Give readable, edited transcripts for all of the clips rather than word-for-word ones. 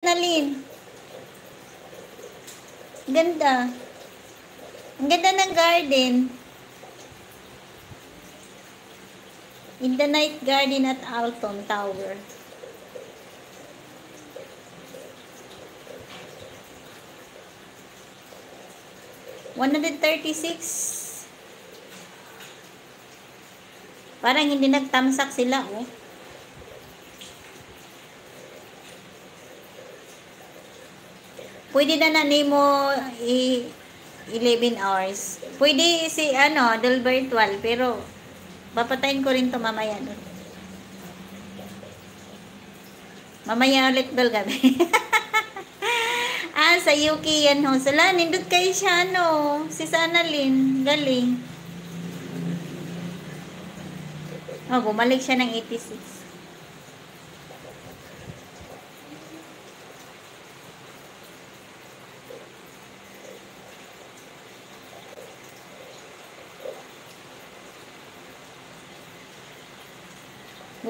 Nalin. Ganda. Ang ganda ng garden. In the night garden at Alton Tower. $136. Parang hindi nagtamsak sila, oh. Pwede na mo 11 hours. Pwede si Delbert 12, pero papatayin ko rin to mamaya doon. Mamaya ulit dol gabi. Sa UK yan ho. Sala, nindot kayo siya, si Sanalyn. Galing. Bumalik siya ng 86.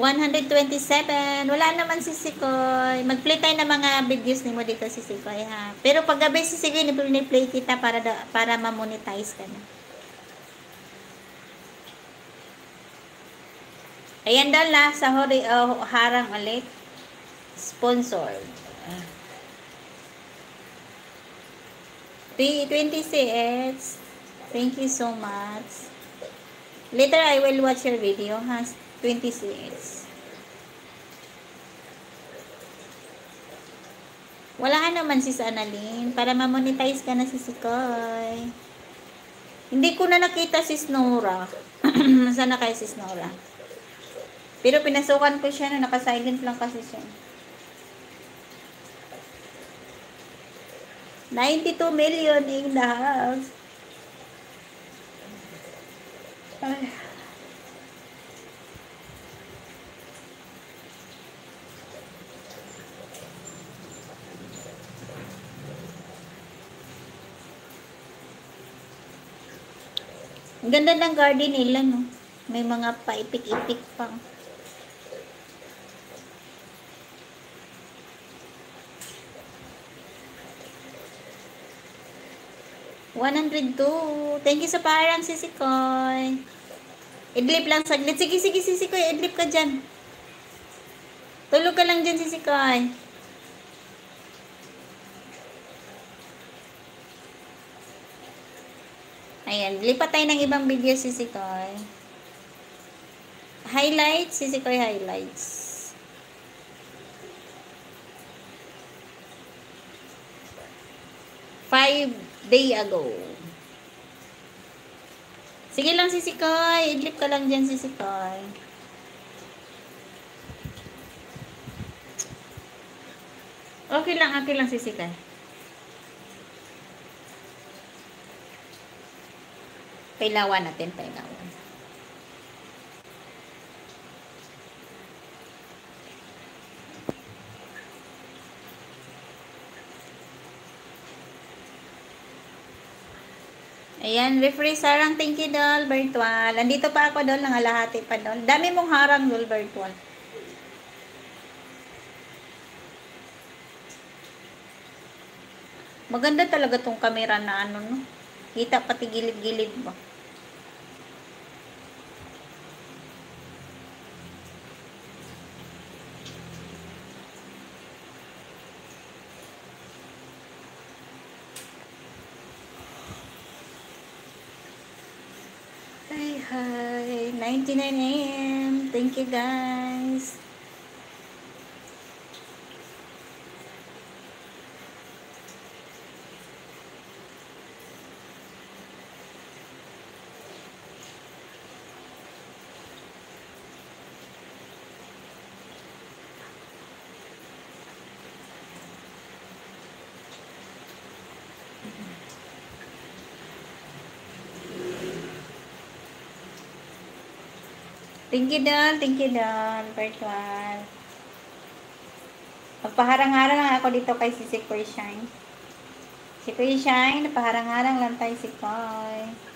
$127. Wala naman si Sikoy. Mag-play tayo ng mga videos ni mo dito si Sikoy, ha. Pero pag gabi si Sikoy, ni-play kita para ma-monetize ka na. Ayan daw la sa harang ulit. Sponsored. 26. Thank you so much. Later I will watch your video, ha. 26. Wala ka naman si Sanalyn. Para ma-monetize ka na si Sikoy. Hindi ko na nakita si Snora. Sana kayo si Snora. Pero pinasukan ko siya na naka-silent lang kasi siya. 92 million in the house. Ay. Ang ganda ng garden nila, no? May mga paipik-ipik pang. $102. Thank you sa parang Sisikoy. Idlip lang saglit. Sige, Sisikoy. Idlip ka dyan. Tulog ka lang dyan, Sisikoy. Ayan, lipat tayo ng ibang video, Sisikoy. Highlights, Sisikoy highlights. Five days ago. Sige lang, Sisikoy. Idlip ka lang dyan, Sisikoy. Okay lang, Sisikoy. Pailawan natin, pailawan. Ayan, referee sarang, thank you, Dol, virtual. Andito pa ako, Dol, nangalahati pa, Dol. Dami mong harang, Dol, virtual. Maganda talaga tong camera na no? Kita pati gilid-gilid ba? Hi, 99 AM. Thank you, guys. Thank you, Don. Virtual. Magpaharang-harang lang ako dito kay si Sikoy Shine. Sikoy Shine, napaharang-harang lang tayo, Sikoy.